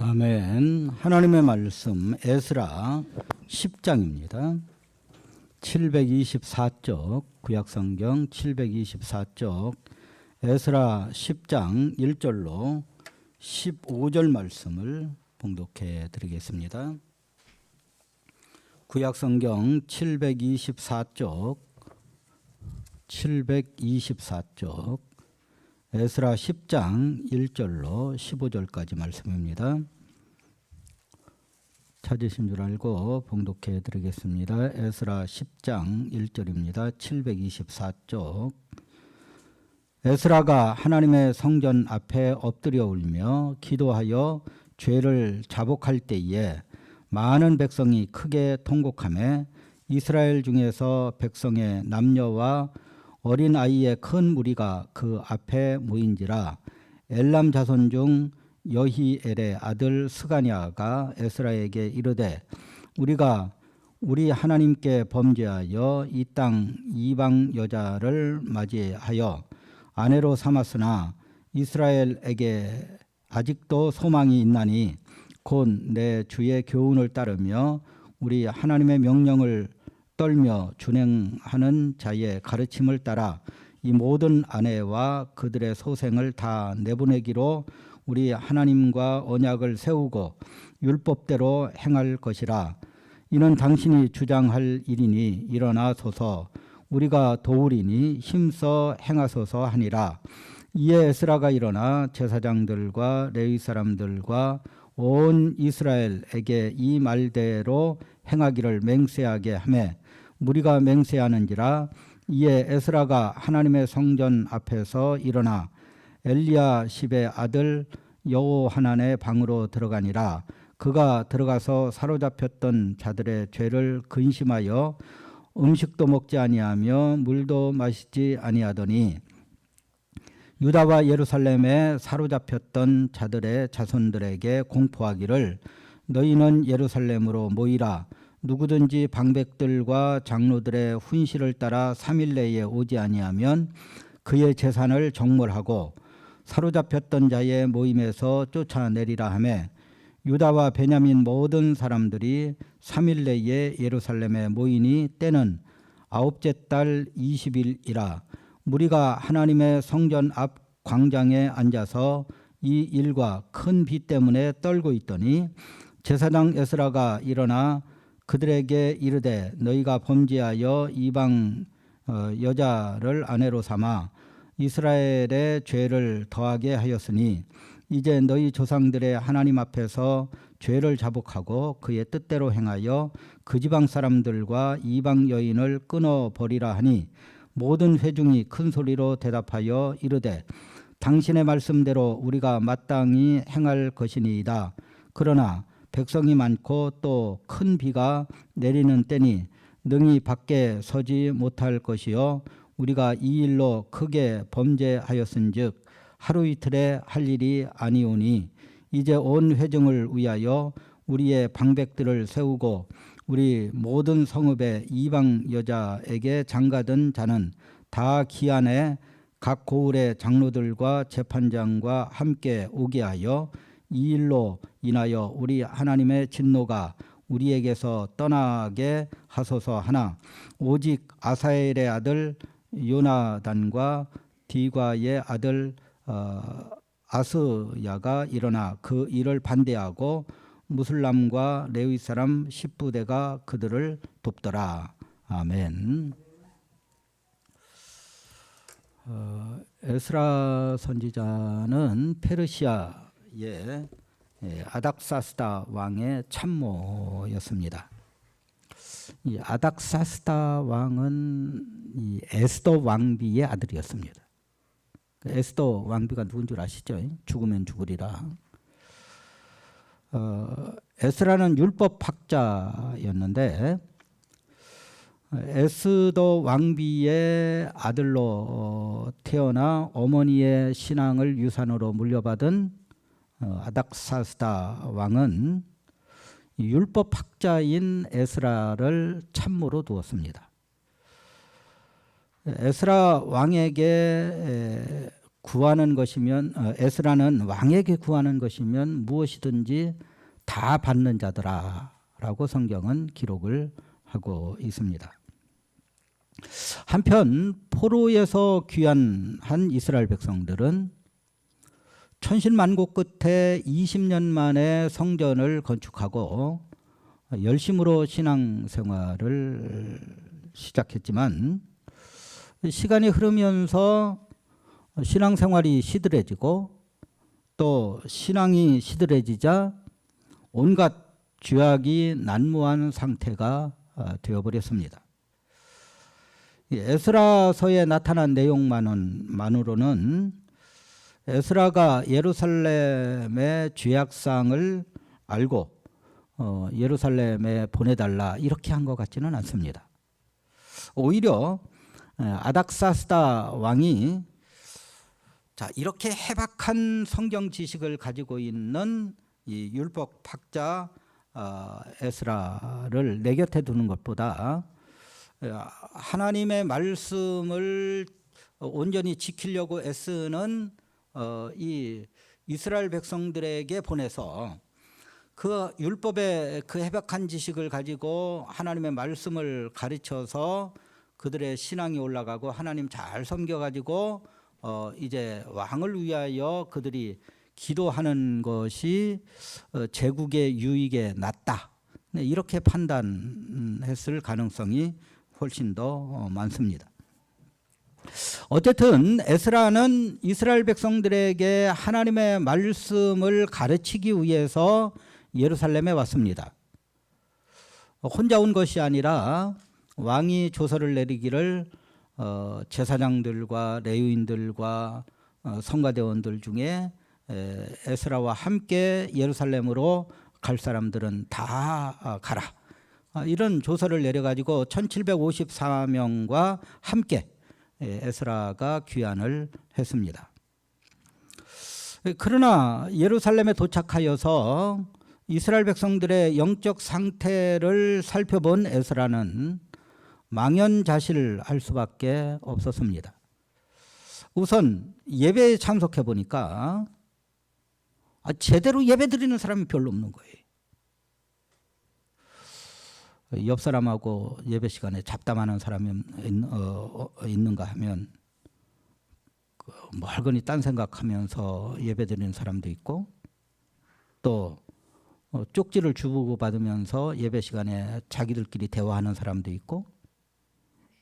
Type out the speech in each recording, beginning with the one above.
아멘. 하나님의 말씀 에스라 10장입니다. 724쪽 구약성경 724쪽 에스라 10장 1절로 15절 말씀을 봉독해 드리겠습니다. 구약성경 724쪽 에스라 10장 1절로 15절까지 말씀입니다. 찾으신 줄 알고 봉독해 드리겠습니다. 에스라 10장 1절입니다. 724쪽. 에스라가 하나님의 성전 앞에 엎드려 울며 기도하여 죄를 자복할 때에 많은 백성이 크게 통곡하며 이스라엘 중에서 백성의 남녀와 어린 아이의 큰 무리가 그 앞에 모인지라. 엘람 자손 중 여히엘의 아들 스가냐가 에스라에게 이르되 우리가 우리 하나님께 범죄하여 이 땅 이방 여자를 맞이하여 아내로 삼았으나 이스라엘에게 아직도 소망이 있나니 곧 내 주의 교훈을 따르며 우리 하나님의 명령을 떨며 준행하는 자의 가르침을 따라 이 모든 아내와 그들의 소생을 다 내보내기로 우리 하나님과 언약을 세우고 율법대로 행할 것이라. 이는 당신이 주장할 일이니 일어나소서 우리가 도우리니 힘써 행하소서 하니라. 이에 에스라가 일어나 제사장들과 레위 사람들과 온 이스라엘에게 이 말대로 행하기를 맹세하게 하며 무리가 맹세하는지라. 이에 에스라가 하나님의 성전 앞에서 일어나 엘리야십의 아들 여호하난의 방으로 들어가니라. 그가 들어가서 사로잡혔던 자들의 죄를 근심하여 음식도 먹지 아니하며 물도 마시지 아니하더니 유다와 예루살렘에 사로잡혔던 자들의 자손들에게 공포하기를 너희는 예루살렘으로 모이라. 누구든지 방백들과 장로들의 훈시를 따라 3일 내에 오지 아니하면 그의 재산을 정몰하고 사로잡혔던 자의 모임에서 쫓아내리라 하며 유다와 베냐민 모든 사람들이 3일 내에 예루살렘에 모이니 때는 9째 달 20일이라. 무리가 하나님의 성전 앞 광장에 앉아서 이 일과 큰 비 때문에 떨고 있더니 제사장 에스라가 일어나 그들에게 이르되 너희가 범죄하여 이방 여자를 아내로 삼아 이스라엘의 죄를 더하게 하였으니 이제 너희 조상들의 하나님 앞에서 죄를 자복하고 그의 뜻대로 행하여 그 지방 사람들과 이방 여인을 끊어버리라 하니 모든 회중이 큰 소리로 대답하여 이르되 당신의 말씀대로 우리가 마땅히 행할 것이니이다. 그러나 백성이 많고 또 큰 비가 내리는 때니 능히 밖에 서지 못할 것이요 우리가 이 일로 크게 범죄하였은즉 하루 이틀에 할 일이 아니오니 이제 온 회중을 위하여 우리의 방백들을 세우고 우리 모든 성읍의 이방 여자에게 장가든 자는 다 기한에 각 고을의 장로들과 재판장과 함께 오게 하여 이 일로 인하여 우리 하나님의 진노가 우리에게서 떠나게 하소서 하나 오직 아사엘의 아들 요나단과 디과의 아들 아스야가 일어나 그 일을 반대하고 무슬람과 레위 사람 10부대가 그들을 돕더라. 아멘. 에스라 선지자는 페르시아의 아닥사스다 왕의 참모였습니다. 이 아닥사스다 왕은 이 에스더 왕비의 아들이었습니다. 에스더 왕비가 누군 줄 아시죠? 죽으면 죽으리라. 에스라는 율법학자였는데 에스더 왕비의 아들로 태어나 어머니의 신앙을 유산으로 물려받은 아닥사스다 왕은 율법학자인 에스라를 참모로 두었습니다. 에스라 왕에게 구하는 것이면 에스라는 왕에게 구하는 것이면 무엇이든지 다 받는 자더라라고 성경은 기록을 하고 있습니다. 한편 포로에서 귀환한 이스라엘 백성들은 천신만고 끝에 20년 만에 성전을 건축하고 열심으로 신앙생활을 시작했지만 시간이 흐르면서 신앙생활이 시들해지고 또 신앙이 시들해지자 온갖 죄악이 난무한 상태가 되어버렸습니다. 에스라서에 나타난 내용만으로는 에스라가 예루살렘의 죄악상을 알고 예루살렘에 보내달라 이렇게 한 것 같지는 않습니다. 오히려 아닥사스다 왕이 자, 이렇게 해박한 성경 지식을 가지고 있는 이 율법 학자 에스라를 내 곁에 두는 것보다 하나님의 말씀을 온전히 지키려고 애쓰는 이 이스라엘 백성들에게 보내서 그 율법의 그 해박한 지식을 가지고 하나님의 말씀을 가르쳐서 그들의 신앙이 올라가고 하나님 잘 섬겨가지고 이제 왕을 위하여 그들이 기도하는 것이 제국의 유익에 낫다. 이렇게 판단했을 가능성이 훨씬 더 많습니다. 어쨌든 에스라는 이스라엘 백성들에게 하나님의 말씀을 가르치기 위해서 예루살렘에 왔습니다. 혼자 온 것이 아니라 왕이 조서를 내리기를 제사장들과 레위인들과 성가대원들 중에 에스라와 함께 예루살렘으로 갈 사람들은 다 가라. 이런 조서를 내려가지고 1754명과 함께 에스라가 귀환을 했습니다. 그러나 예루살렘에 도착하여서 이스라엘 백성들의 영적 상태를 살펴본 에스라는 망연자실할 수밖에 없었습니다. 우선 예배에 참석해 보니까 제대로 예배 드리는 사람이 별로 없는 거예요. 옆 사람하고 예배 시간에 잡담하는 사람이 있는가 하면 멀거니 딴 생각하면서 예배 드리는 사람도 있고 또 쪽지를 주고받으면서 예배 시간에 자기들끼리 대화하는 사람도 있고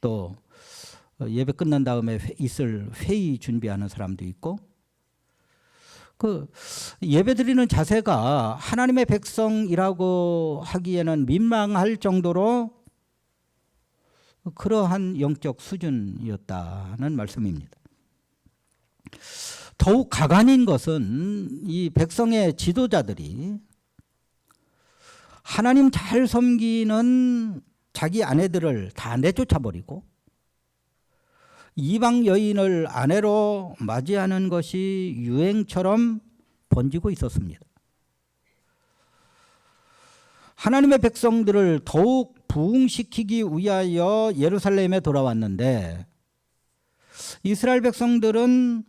또 예배 끝난 다음에 있을 회의 준비하는 사람도 있고 그 예배 드리는 자세가 하나님의 백성이라고 하기에는 민망할 정도로 그러한 영적 수준이었다는 말씀입니다. 더욱 가관인 것은 이 백성의 지도자들이 하나님 잘 섬기는 자기 아내들을 다 내쫓아버리고 이방 여인을 아내로 맞이하는 것이 유행처럼 번지고 있었습니다. 하나님의 백성들을 더욱 부흥시키기 위하여 예루살렘에 돌아왔는데 이스라엘 백성들은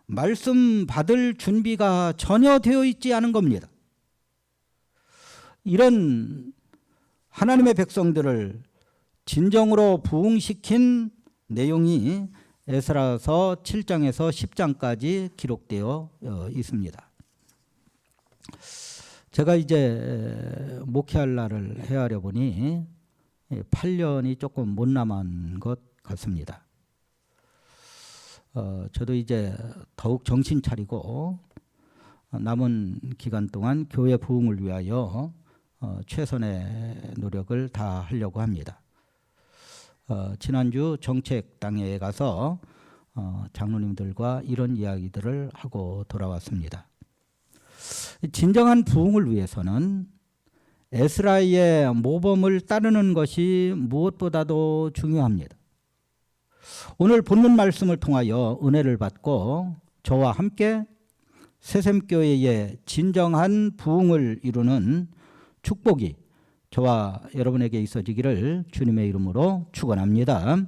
말씀 받을 준비가 전혀 되어 있지 않은 겁니다. 이런 하나님의 백성들을 진정으로 부흥시킨 내용이 에스라서 7장에서 10장까지 기록되어 있습니다. 제가 이제 목회할 날을 헤아려 보니 8년이 조금 못 남은 것 같습니다. 저도 이제 더욱 정신 차리고 남은 기간 동안 교회 부흥을 위하여 최선의 노력을 다하려고 합니다. 지난주 정책당회에 가서 장로님들과 이런 이야기들을 하고 돌아왔습니다. 진정한 부흥을 위해서는 에스라의 모범을 따르는 것이 무엇보다도 중요합니다. 오늘 본문 말씀을 통하여 은혜를 받고 저와 함께 새샘교회의 진정한 부흥을 이루는 축복이 저와 여러분에게 있어지기를 주님의 이름으로 축원합니다.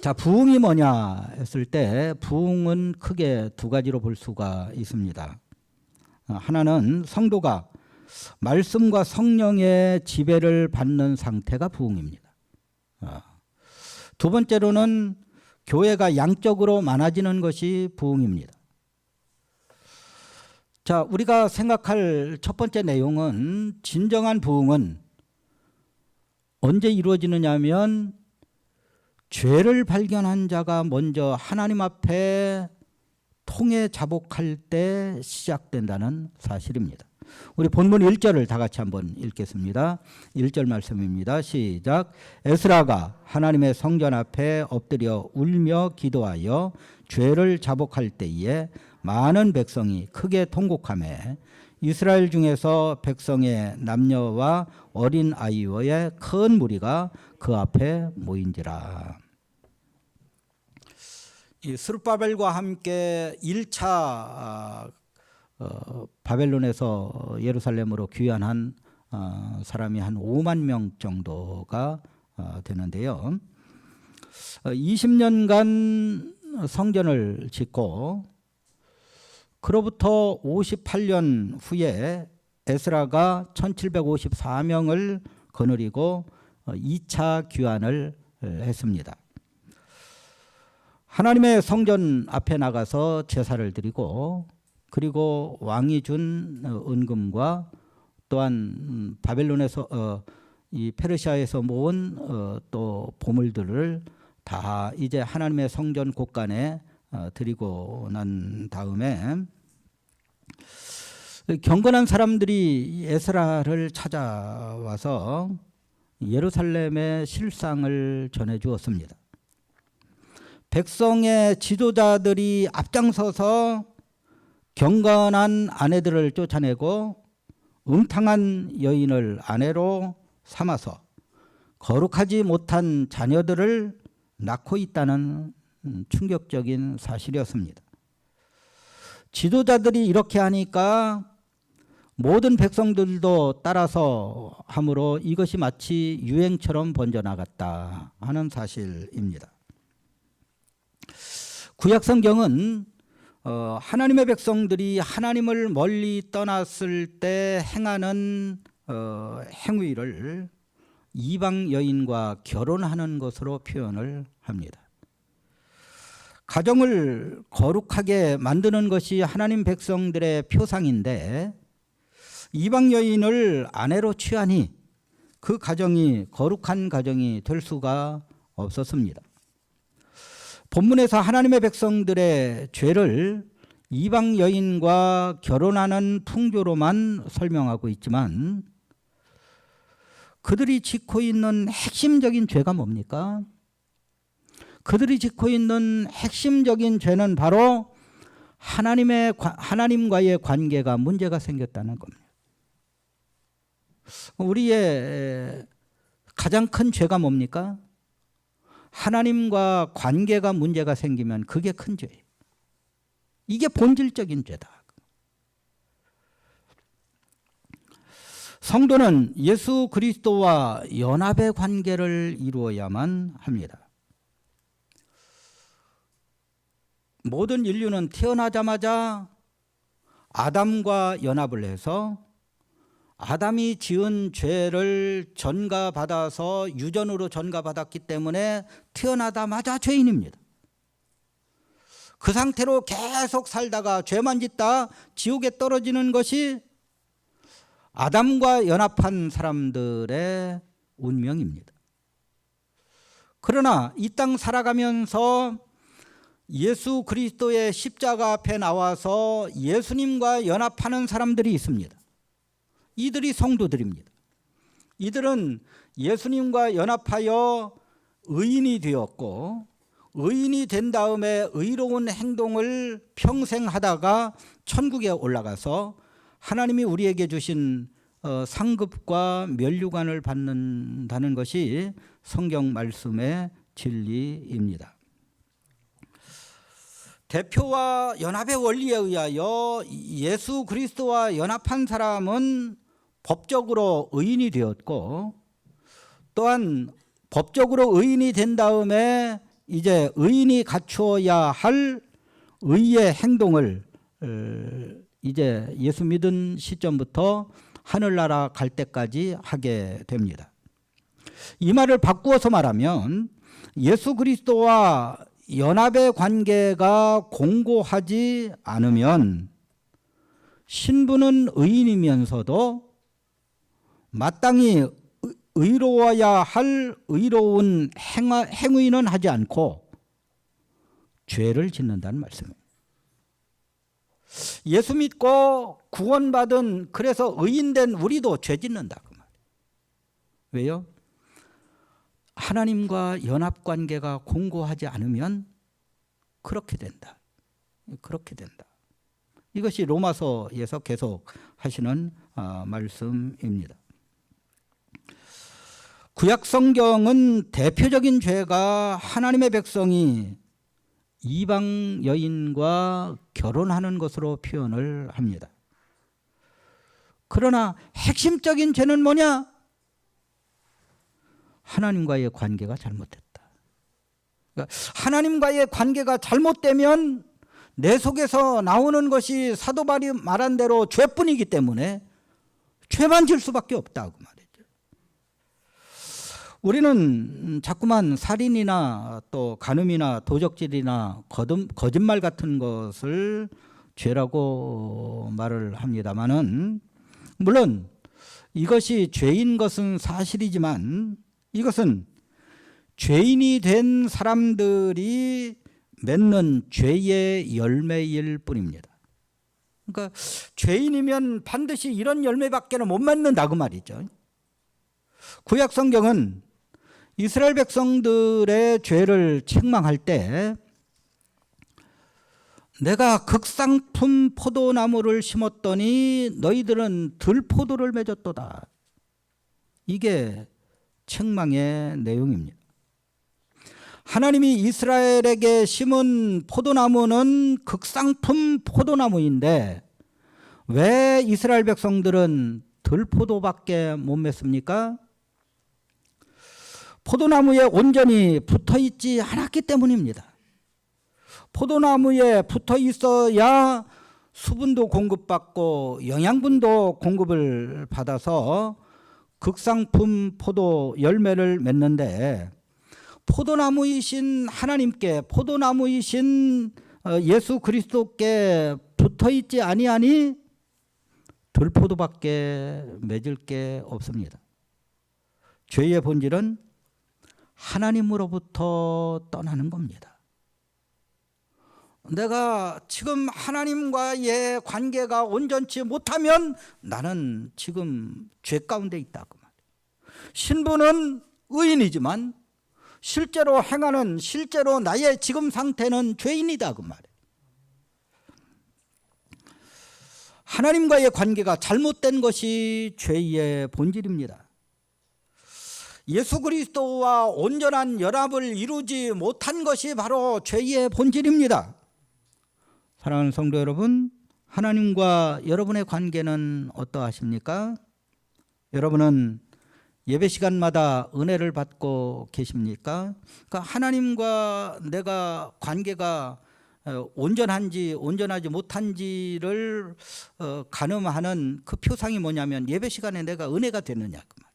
자, 부흥이 뭐냐 했을 때 부흥은 크게 두 가지로 볼 수가 있습니다. 하나는 성도가 말씀과 성령의 지배를 받는 상태가 부흥입니다. 두 번째로는 교회가 양적으로 많아지는 것이 부흥입니다. 자, 우리가 생각할 첫 번째 내용은 진정한 부흥은 언제 이루어지느냐 하면 죄를 발견한 자가 먼저 하나님 앞에 통해 자복할 때 시작된다는 사실입니다. 우리 본문 1절을 다 같이 한번 읽겠습니다. 1절 말씀입니다. 시작. 에스라가 하나님의 성전 앞에 엎드려 울며 기도하여 죄를 자복할 때에 많은 백성이 크게 통곡하며 이스라엘 중에서 백성의 남녀와 어린 아이와의 큰 무리가 그 앞에 모인지라. 이 스룹바벨과 함께 1차 바벨론에서 예루살렘으로 귀환한 사람이 한 5만 명 정도가 되는데요. 20년간 성전을 짓고 그로부터 58년 후에 에스라가 1754명을 거느리고 2차 귀환을 했습니다. 하나님의 성전 앞에 나가서 제사를 드리고 그리고 왕이 준 은금과 또한 바벨론에서 이 페르시아에서 모은 또 보물들을 다 이제 하나님의 성전 곳간에 드리고 난 다음에 경건한 사람들이 에스라를 찾아와서 예루살렘의 실상을 전해 주었습니다. 백성의 지도자들이 앞장서서 경건한 아내들을 쫓아내고 음탕한 여인을 아내로 삼아서 거룩하지 못한 자녀들을 낳고 있다는 충격적인 사실이었습니다. 지도자들이 이렇게 하니까 모든 백성들도 따라서 함으로 이것이 마치 유행처럼 번져나갔다 하는 사실입니다. 구약성경은 하나님의 백성들이 하나님을 멀리 떠났을 때 행하는 행위를 이방 여인과 결혼하는 것으로 표현을 합니다. 가정을 거룩하게 만드는 것이 하나님 백성들의 표상인데 이방 여인을 아내로 취하니 그 가정이 거룩한 가정이 될 수가 없었습니다. 본문에서 하나님의 백성들의 죄를 이방 여인과 결혼하는 풍조로만 설명하고 있지만 그들이 짓고 있는 핵심적인 죄가 뭡니까? 그들이 짓고 있는 핵심적인 죄는 바로 하나님과의 관계가 문제가 생겼다는 겁니다. 우리의 가장 큰 죄가 뭡니까? 하나님과 관계가 문제가 생기면 그게 큰 죄예요. 이게 본질적인 죄다. 성도는 예수 그리스도와 연합의 관계를 이루어야만 합니다. 모든 인류는 태어나자마자 아담과 연합을 해서 아담이 지은 죄를 전가받아서 유전으로 전가받았기 때문에 태어나자마자 죄인입니다. 그 상태로 계속 살다가 죄만 짓다 지옥에 떨어지는 것이 아담과 연합한 사람들의 운명입니다. 그러나 이 땅 살아가면서 예수 그리스도의 십자가 앞에 나와서 예수님과 연합하는 사람들이 있습니다. 이들이 성도들입니다. 이들은 예수님과 연합하여 의인이 되었고 의인이 된 다음에 의로운 행동을 평생 하다가 천국에 올라가서 하나님이 우리에게 주신 상급과 면류관을 받는다는 것이 성경 말씀의 진리입니다. 대표와 연합의 원리에 의하여 예수 그리스도와 연합한 사람은 법적으로 의인이 되었고 또한 법적으로 의인이 된 다음에 이제 의인이 갖추어야 할 의의 행동을 이제 예수 믿은 시점부터 하늘나라 갈 때까지 하게 됩니다. 이 말을 바꾸어서 말하면 예수 그리스도와 연합의 관계가 공고하지 않으면 신부는 의인이면서도 마땅히 의로워야 할 의로운 행위는 하지 않고 죄를 짓는다는 말씀입니다. 예수 믿고 구원받은 그래서 의인된 우리도 죄 짓는다 그 말이에요. 왜요? 하나님과 연합관계가 공고하지 않으면 그렇게 된다. 그렇게 된다. 이것이 로마서에서 계속 하시는 말씀입니다. 구약 성경은 대표적인 죄가 하나님의 백성이 이방 여인과 결혼하는 것으로 표현을 합니다. 그러나 핵심적인 죄는 뭐냐? 하나님과의 관계가 잘못됐다. 그러니까 하나님과의 관계가 잘못되면 내 속에서 나오는 것이 사도 바울이 말한 대로 죄뿐이기 때문에 죄만 질 수밖에 없다고 말이죠. 우리는 자꾸만 살인이나 또 간음이나 도적질이나 거짓말 같은 것을 죄라고 말을 합니다마는 물론 이것이 죄인 것은 사실이지만 이것은 죄인이 된 사람들이 맺는 죄의 열매일 뿐입니다. 그러니까 죄인이면 반드시 이런 열매밖에는 못 맺는다 그 말이죠. 구약 성경은 이스라엘 백성들의 죄를 책망할 때 내가 극상품 포도나무를 심었더니 너희들은 들포도를 맺었도다. 이게 책망의 내용입니다. 하나님이 이스라엘에게 심은 포도나무는 극상품 포도나무인데 왜 이스라엘 백성들은 들포도밖에 못 맺습니까? 포도나무에 온전히 붙어 있지 않았기 때문입니다. 포도나무에 붙어 있어야 수분도 공급받고 영양분도 공급을 받아서 극상품 포도 열매를 맺는데 포도나무이신 하나님께 포도나무이신 예수 그리스도께 붙어 있지 아니하니 들포도밖에 맺을 게 없습니다. 죄의 본질은 하나님으로부터 떠나는 겁니다. 내가 지금 하나님과의 관계가 온전치 못하면 나는 지금 죄 가운데 있다 그 말이에요. 신부는 의인이지만 실제로 행하는 실제로 나의 지금 상태는 죄인이다 그 말이에요. 하나님과의 관계가 잘못된 것이 죄의 본질입니다. 예수 그리스도와 온전한 연합을 이루지 못한 것이 바로 죄의 본질입니다. 사랑하는 성도 여러분, 하나님과 여러분의 관계는 어떠하십니까? 여러분은 예배 시간마다 은혜를 받고 계십니까? 그러니까 하나님과 내가 관계가 온전한지 온전하지 못한지를 가늠하는 그 표상이 뭐냐면 예배 시간에 내가 은혜가 되느냐 그 말.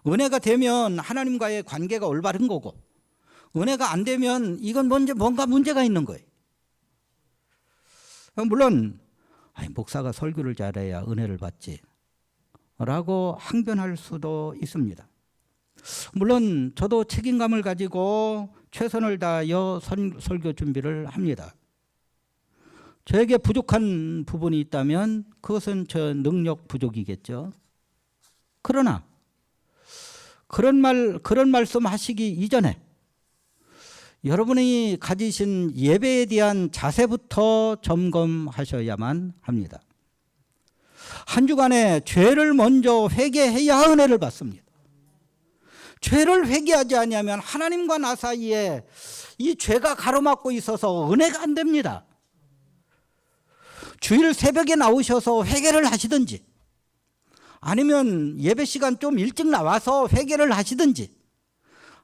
은혜가 되면 하나님과의 관계가 올바른 거고 은혜가 안 되면 이건 뭔가 문제가 있는 거예요. 물론 목사가 설교를 잘해야 은혜를 받지 라고 항변할 수도 있습니다. 물론 저도 책임감을 가지고 최선을 다하여 설교 준비를 합니다. 저에게 부족한 부분이 있다면 그것은 저 능력 부족이겠죠. 그러나 그런 말씀 하시기 이전에 여러분이 가지신 예배에 대한 자세부터 점검하셔야만 합니다. 한 주간에 죄를 먼저 회개해야 은혜를 받습니다. 죄를 회개하지 않으면 하나님과 나 사이에 이 죄가 가로막고 있어서 은혜가 안 됩니다. 주일 새벽에 나오셔서 회개를 하시든지 아니면 예배 시간 좀 일찍 나와서 회개를 하시든지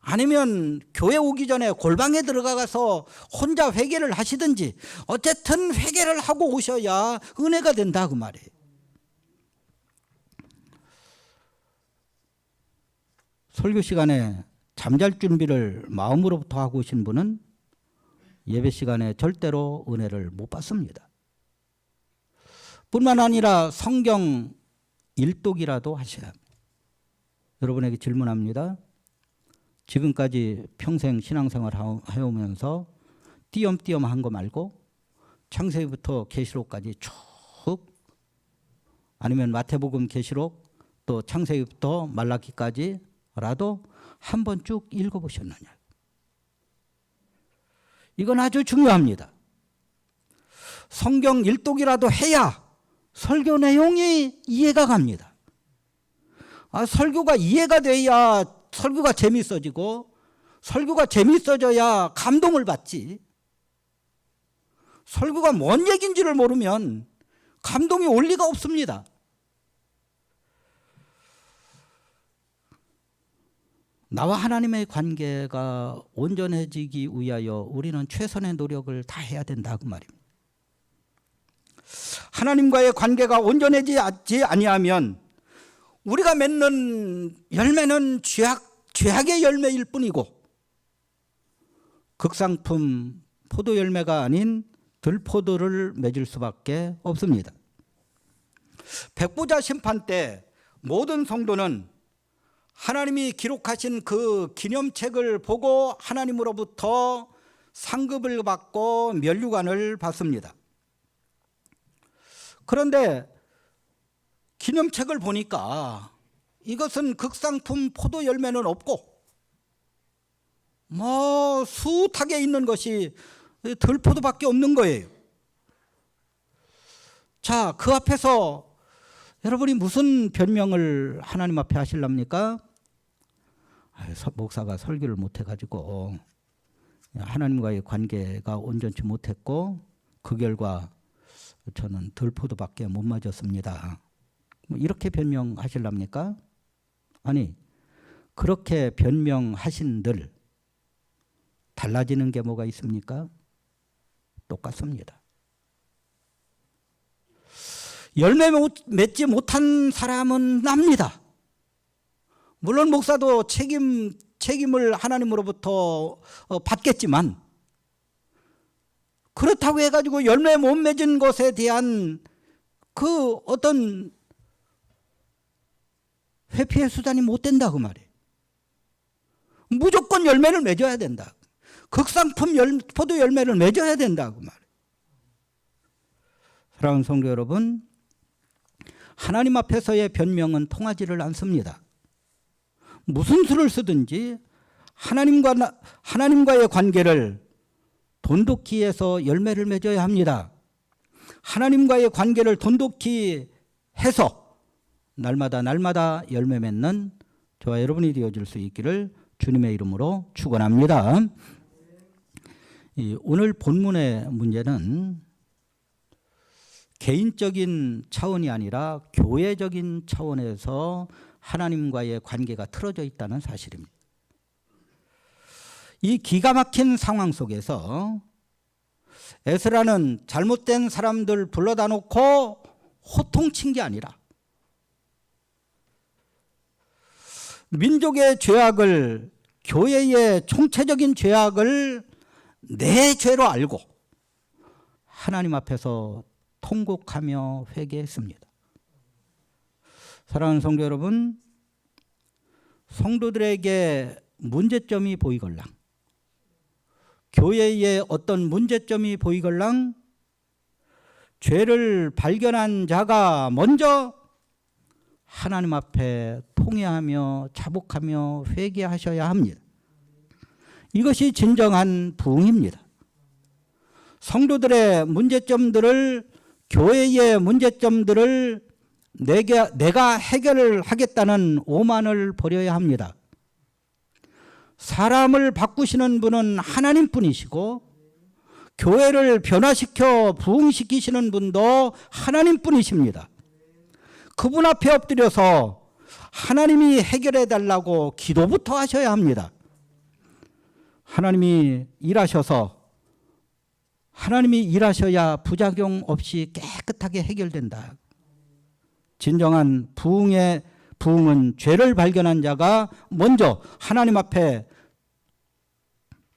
아니면 교회 오기 전에 골방에 들어가서 혼자 회개를 하시든지 어쨌든 회개를 하고 오셔야 은혜가 된다 그 말이에요. 설교 시간에 잠잘 준비를 마음으로부터 하고 오신 분은 예배 시간에 절대로 은혜를 못 받습니다. 뿐만 아니라 성경 일독이라도 하셔야 합니다. 여러분에게 질문합니다. 지금까지 평생 신앙생활 해오면서 띄엄띄엄 한 거 말고 창세기부터 계시록까지 쭉, 아니면 마태복음 계시록 또 창세기부터 말라기까지라도 한 번 쭉 읽어보셨느냐. 이건 아주 중요합니다. 성경 일독이라도 해야 설교 내용이 이해가 갑니다. 설교가 이해가 돼야 설교가 재밌어지고, 설교가 재밌어져야 감동을 받지. 설교가 뭔 얘기인지를 모르면 감동이 올 리가 없습니다. 나와 하나님의 관계가 온전해지기 위하여 우리는 최선의 노력을 다 해야 된다 그 말입니다. 하나님과의 관계가 온전해지지 아니하면 우리가 맺는 열매는 죄악의 열매일 뿐이고 극상품 포도 열매가 아닌 들포도를 맺을 수밖에 없습니다. 백보자 심판 때 모든 성도는 하나님이 기록하신 그 기념책을 보고 하나님으로부터 상급을 받고 면류관을 받습니다. 그런데 기념책을 보니까 이것은 극상품 포도 열매는 없고 숱하게 있는 것이 들포도밖에 없는 거예요. 자, 그 앞에서 여러분이 무슨 변명을 하나님 앞에 하실랍니까? 목사가 설교를 못해가지고 하나님과의 관계가 온전치 못했고 그 결과 저는 들포도밖에 못 맞았습니다. 이렇게 변명하실랍니까? 아니, 그렇게 변명하신들 달라지는 게 뭐가 있습니까? 똑같습니다. 열매 맺지 못한 사람은 납니다. 물론 목사도 책임을 하나님으로부터 받겠지만, 그렇다고 해가지고 열매 못 맺은 것에 대한 그 어떤 회피의 수단이 못 된다 그 말이에요. 무조건 열매를 맺어야 된다. 극상품 포도 열매를 맺어야 된다 그 말이에요. 사랑하는 성도 여러분, 하나님 앞에서의 변명은 통하지를 않습니다. 무슨 수를 쓰든지 하나님과의 관계를 돈독히 해서 열매를 맺어야 합니다. 하나님과의 관계를 돈독히 해서 날마다 열매 맺는 저와 여러분이 되어줄 수 있기를 주님의 이름으로 축원합니다. 오늘 본문의 문제는 개인적인 차원이 아니라 교회적인 차원에서 하나님과의 관계가 틀어져 있다는 사실입니다. 이 기가 막힌 상황 속에서 에스라는 잘못된 사람들 불러다 놓고 호통친 게 아니라 민족의 죄악을, 교회의 총체적인 죄악을 내 죄로 알고 하나님 앞에서 통곡하며 회개했습니다. 사랑하는 성도 여러분, 성도들에게 문제점이 보이걸랑, 교회에 어떤 문제점이 보이걸랑 죄를 발견한 자가 먼저 하나님 앞에 통회하며 자복하며 회개하셔야 합니다. 이것이 진정한 부흥입니다. 성도들의 문제점들을, 교회의 문제점들을 내가 해결을 하겠다는 오만을 버려야 합니다. 사람을 바꾸시는 분은 하나님뿐이시고 교회를 변화시켜 부흥시키시는 분도 하나님뿐이십니다. 그분 앞에 엎드려서 하나님이 해결해 달라고 기도부터 하셔야 합니다. 하나님이 일하셔야 부작용 없이 깨끗하게 해결된다. 진정한 부흥은 죄를 발견한 자가 먼저 하나님 앞에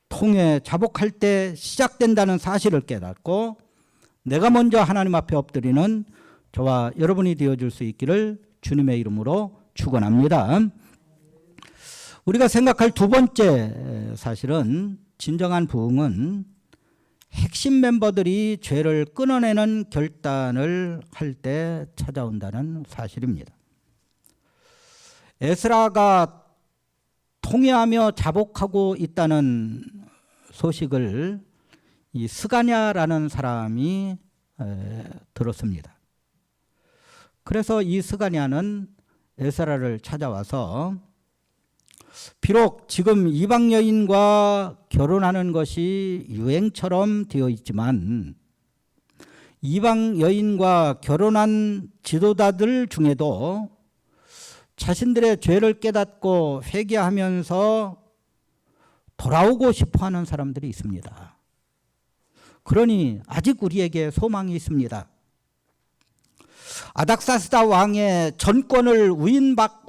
통해 자복할 때 시작된다는 사실을 깨닫고 내가 먼저 하나님 앞에 엎드리는 저와 여러분이 되어줄 수 있기를 주님의 이름으로 축원합니다. 우리가 생각할 두 번째 사실은 진정한 부흥은 핵심 멤버들이 죄를 끊어내는 결단을 할 때 찾아온다는 사실입니다. 에스라가 통회하며 자복하고 있다는 소식을 이 스가냐라는 사람이 들었습니다. 그래서 이 스가냐는 에스라를 찾아와서 비록 지금 이방 여인과 결혼하는 것이 유행처럼 되어 있지만 이방 여인과 결혼한 지도자들 중에도 자신들의 죄를 깨닫고 회개하면서 돌아오고 싶어하는 사람들이 있습니다. 그러니 아직 우리에게 소망이 있습니다. 아닥사스다 왕의 전권을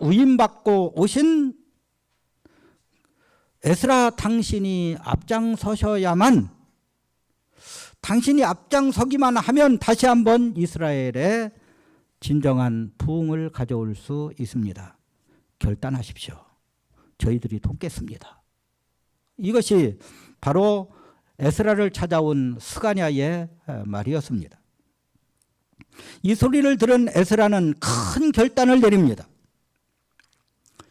위임받고 오신 에스라 당신이 앞장서셔야만, 당신이 앞장서기만 하면 다시 한번 이스라엘에 진정한 부흥을 가져올 수 있습니다. 결단하십시오. 저희들이 돕겠습니다. 이것이 바로 에스라를 찾아온 스가냐의 말이었습니다. 이 소리를 들은 에스라는 큰 결단을 내립니다.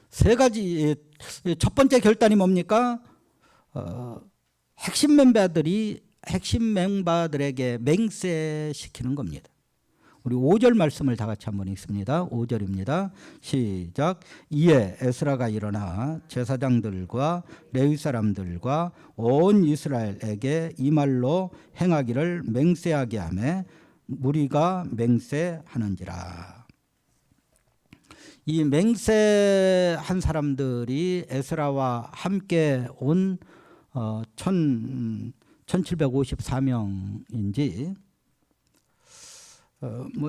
세 가지. 첫 번째 결단이 뭡니까? 핵심 멤버들에게 맹세시키는 겁니다. 우리 5절 말씀을 다 같이 한번 읽습니다. 5절입니다. 시작. 이에 에스라가 일어나 제사장들과 레위 사람들과 온 이스라엘에게 이 말로 행하기를 맹세하게 하며 무리가 맹세하는지라. 이 맹세한 사람들이 에스라와 함께 온 1754명인지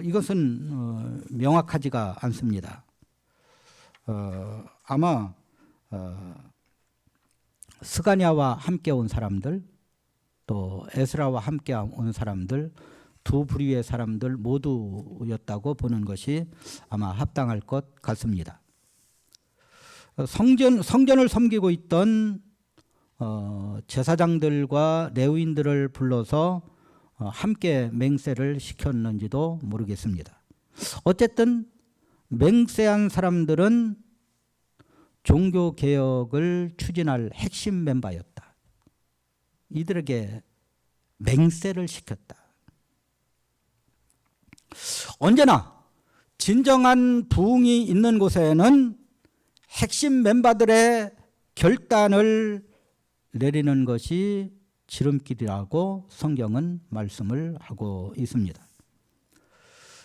이것은 명확하지가 않습니다. 아마 스가냐와 함께 온 사람들, 또 에스라와 함께 온 사람들, 두 부류의 사람들 모두였다고 보는 것이 아마 합당할 것 같습니다. 성전을 섬기고 있던 제사장들과 레위인들을 불러서 함께 맹세를 시켰는지도 모르겠습니다. 어쨌든 맹세한 사람들은 종교개혁을 추진할 핵심 멤버였다. 이들에게 맹세를 시켰다. 언제나 진정한 부흥이 있는 곳에는 핵심 멤버들의 결단을 내리는 것이 지름길이라고 성경은 말씀을 하고 있습니다.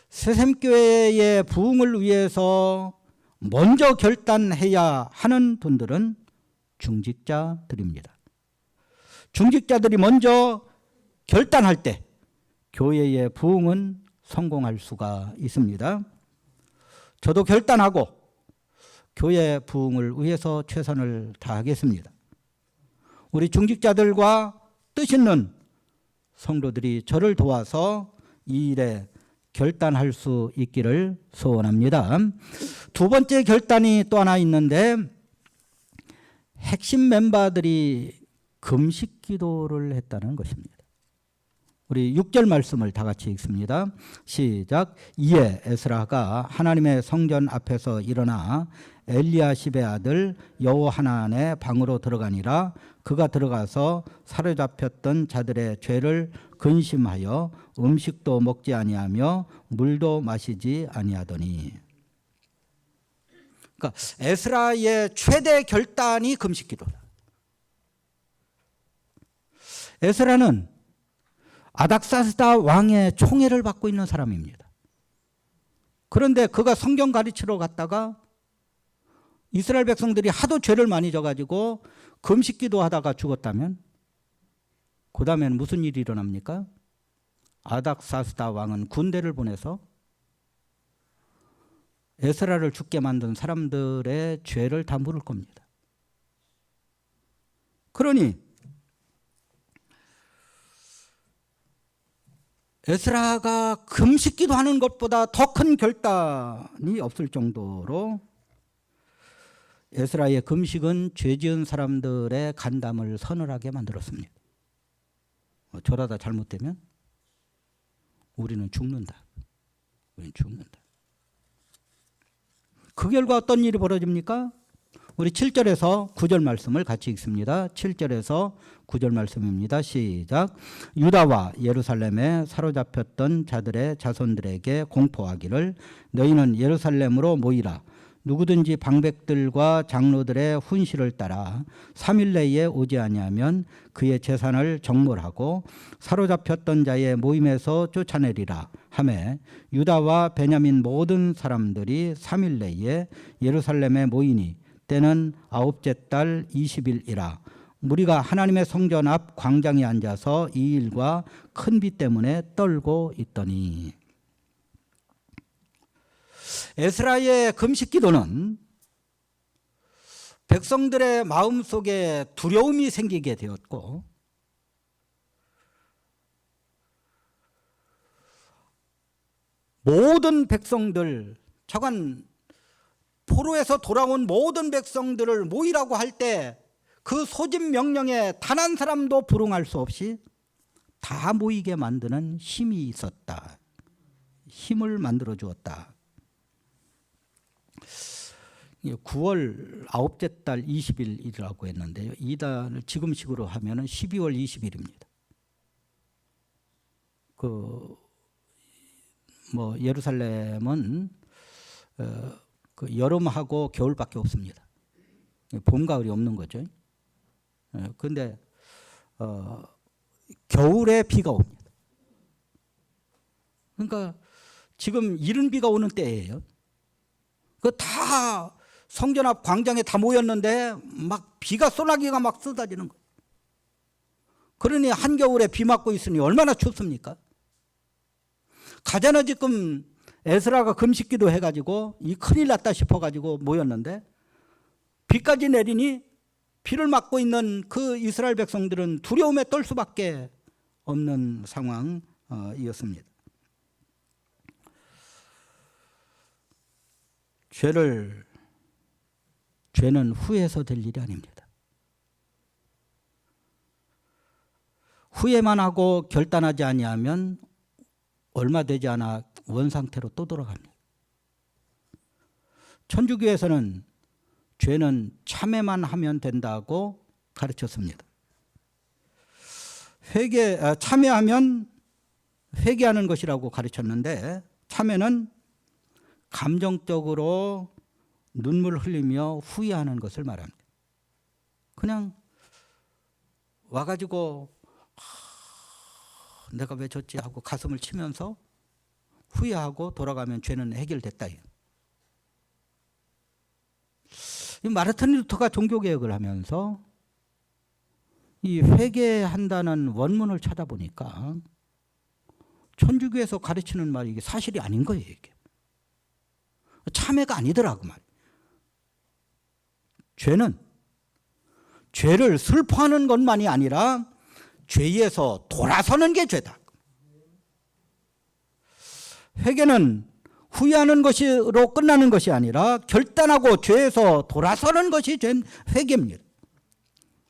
새샘교회의 부흥을 위해서 먼저 결단해야 하는 분들은 중직자들입니다. 중직자들이 먼저 결단할 때 교회의 부흥은 성공할 수가 있습니다. 저도 결단하고 교회 부흥을 위해서 최선을 다하겠습니다. 우리 중직자들과 뜻 있는 성도들이 저를 도와서 이 일에 결단할 수 있기를 소원합니다. 두 번째 결단이 또 하나 있는데, 핵심 멤버들이 금식 기도를 했다는 것입니다. 우리 6절 말씀을 다 같이 읽습니다. 시작. 이에 에스라가 하나님의 성전 앞에서 일어나 엘리야십의 아들 여호하난의 방으로 들어가니라. 그가 들어가서 사로잡혔던 자들의 죄를 근심하여 음식도 먹지 아니하며 물도 마시지 아니하더니. 그러니까 에스라의 최대 결단이 금식 기도다. 에스라는 아닥사스다 왕의 총애를 받고 있는 사람입니다. 그런데 그가 성경 가르치러 갔다가 이스라엘 백성들이 하도 죄를 많이 져가지고 금식기도 하다가 죽었다면 그 다음에는 무슨 일이 일어납니까? 아닥사스다 왕은 군대를 보내서 에스라를 죽게 만든 사람들의 죄를 다 물을 겁니다. 그러니 에스라가 금식기도 하는 것보다 더 큰 결단이 없을 정도로 에스라의 금식은 죄 지은 사람들의 간담을 서늘하게 만들었습니다. 저러다 잘못되면 우리는 죽는다. 우리는 죽는다. 그 결과 어떤 일이 벌어집니까? 우리 7절에서 9절 말씀을 같이 읽습니다. 7절에서 9절 말씀입니다. 시작. 유다와 예루살렘에 사로잡혔던 자들의 자손들에게 공포하기를 너희는 예루살렘으로 모이라. 누구든지 방백들과 장로들의 훈시를 따라 3일 내에 오지 아니하면 그의 재산을 정몰하고 사로잡혔던 자의 모임에서 쫓아내리라 하매 유다와 베냐민 모든 사람들이 3일 내에 예루살렘에 모이니 때는 9째 달 20일이라. 무리가 하나님의 성전 앞 광장에 앉아서 이 일과 큰 비 때문에 떨고 있더니. 에스라의 금식 기도는 백성들의 마음속에 두려움이 생기게 되었고 모든 백성들, 차관 포로에서 돌아온 모든 백성들을 모이라고 할 때 그 소집 명령에 단 한 사람도 불응할 수 없이 다 모이게 만드는 힘이 있었다. 힘을 만들어 주었다. 9월 9째 달 20일이라고 했는데요. 이달을 지금식으로 하면 12월 20일입니다. 예루살렘은 여름하고 겨울밖에 없습니다. 봄, 가을이 없는 거죠. 그런데 겨울에 비가 옵니다. 그러니까 지금 이른 비가 오는 때예요. 그 다 성전 앞 광장에 다 모였는데 막 비가 소나기가 막 쏟아지는 거예요. 그러니 한겨울에 비 맞고 있으니 얼마나 춥습니까? 가자나 지금 에스라가 금식기도 해가지고 이 큰일 났다 싶어가지고 모였는데 비까지 내리니 비를 맞고 있는 그 이스라엘 백성들은 두려움에 떨 수밖에 없는 상황이었습니다. 죄는 후회해서 될 일이 아닙니다. 후회만 하고 결단하지 아니하면 얼마 되지 않아 원상태로 또 돌아갑니다. 천주교에서는 죄는 참회만 하면 된다고 가르쳤습니다. 참회하면 회개하는 것이라고 가르쳤는데 참회는 감정적으로 눈물 흘리며 후회하는 것을 말합니다. 그냥 와가지고 내가 왜 졌지 하고 가슴을 치면서 후회하고 돌아가면 죄는 해결됐다. 이 마르틴 루터가 종교개혁을 하면서 이 회개한다는 원문을 찾아보니까 천주교에서 가르치는 말이 이게 사실이 아닌 거예요. 이게 참회가 아니더라고 말. 죄를 슬퍼하는 것만이 아니라 죄에서 돌아서는 게 죄다. 회개는 후회하는 것으로 끝나는 것이 아니라 결단하고 죄에서 돌아서는 것이 회개입니다.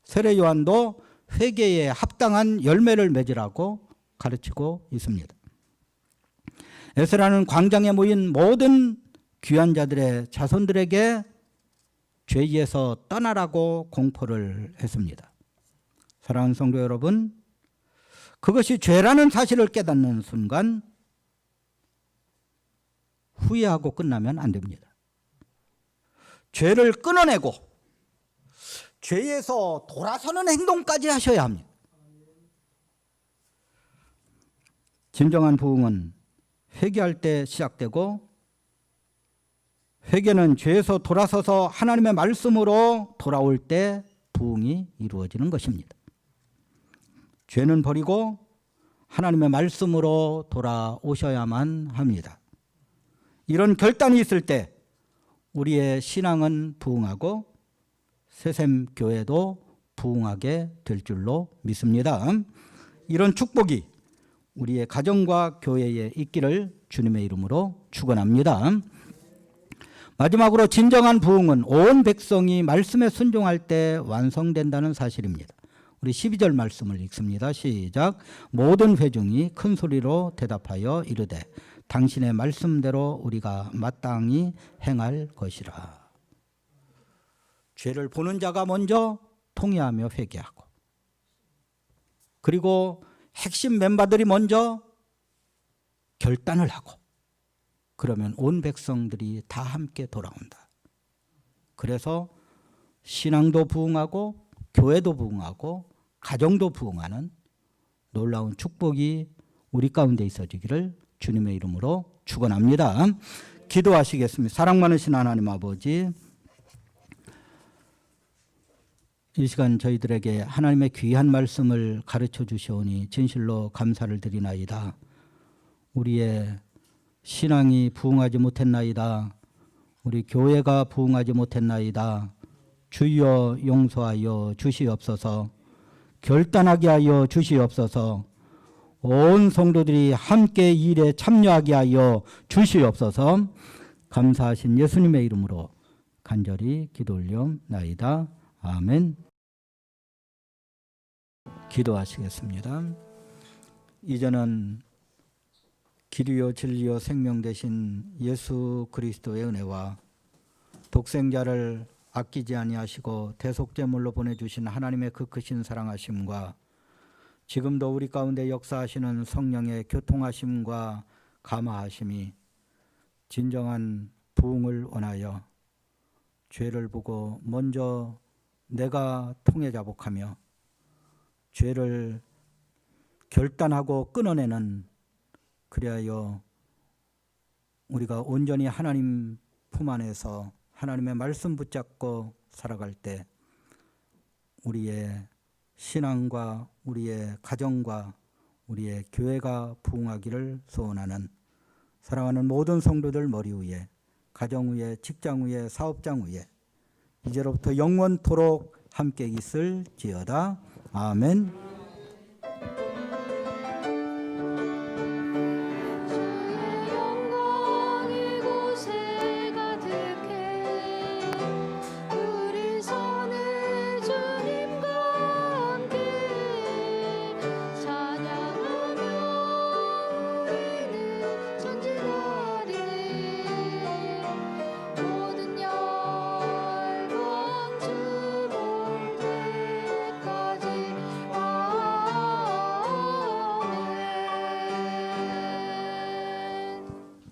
세례 요한도 회개에 합당한 열매를 맺으라고 가르치고 있습니다. 에스라는 광장에 모인 모든 귀한 자들의 자손들에게 죄에서 떠나라고 공포를 했습니다. 사랑하는 성도 여러분, 그것이 죄라는 사실을 깨닫는 순간 후회하고 끝나면 안 됩니다. 죄를 끊어내고 죄에서 돌아서는 행동까지 하셔야 합니다. 진정한 부흥은 회개할 때 시작되고 회개는 죄에서 돌아서서 하나님의 말씀으로 돌아올 때 부흥이 이루어지는 것입니다. 죄는 버리고 하나님의 말씀으로 돌아오셔야만 합니다. 이런 결단이 있을 때 우리의 신앙은 부흥하고 새샘교회도 부흥하게 될 줄로 믿습니다. 이런 축복이 우리의 가정과 교회에 있기를 주님의 이름으로 축원합니다. 마지막으로 진정한 부흥은 온 백성이 말씀에 순종할 때 완성된다는 사실입니다. 우리 12절 말씀을 읽습니다. 시작. 모든 회중이 큰 소리로 대답하여 이르되 당신의 말씀대로 우리가 마땅히 행할 것이라. 죄를 보는 자가 먼저 통회하며 회개하고, 그리고 핵심 멤버들이 먼저 결단을 하고, 그러면 온 백성들이 다 함께 돌아온다. 그래서 신앙도 부흥하고 교회도 부흥하고 가정도 부흥하는 놀라운 축복이 우리 가운데 있어지기를 주님의 이름으로 축원합니다. 기도하시겠습니다. 사랑 많으신 하나님 아버지, 이 시간 저희들에게 하나님의 귀한 말씀을 가르쳐 주시오니 진실로 감사를 드리나이다. 우리의 신앙이 부흥하지 못했나이다. 우리 교회가 부흥하지 못했나이다. 주여 용서하여 주시옵소서. 결단하게 하여 주시옵소서. 온 성도들이 함께 일에 참여하게 하여 주시옵소서. 감사하신 예수님의 이름으로 간절히 기도 올려나이다. 아멘. 기도하시겠습니다. 이제는 길이요 진리요 생명 되신 예수 그리스도의 은혜와 독생자를 아끼지 아니하시고 대속제물로 보내주신 하나님의 그 크신 사랑하심과 지금도 우리 가운데 역사하시는 성령의 교통하심과 감화하심이 진정한 부흥을 원하여 죄를 보고 먼저 내가 통회자복하며 죄를 결단하고 끊어내는, 그리하여 우리가 온전히 하나님 품 안에서 하나님의 말씀 붙잡고 살아갈 때 우리의 신앙과 우리의 가정과 우리의 교회가 부흥하기를 소원하는 사랑하는 모든 성도들 머리 위에, 가정 위에, 직장 위에, 사업장 위에 이제로부터 영원토록 함께 있을지어다. 아멘.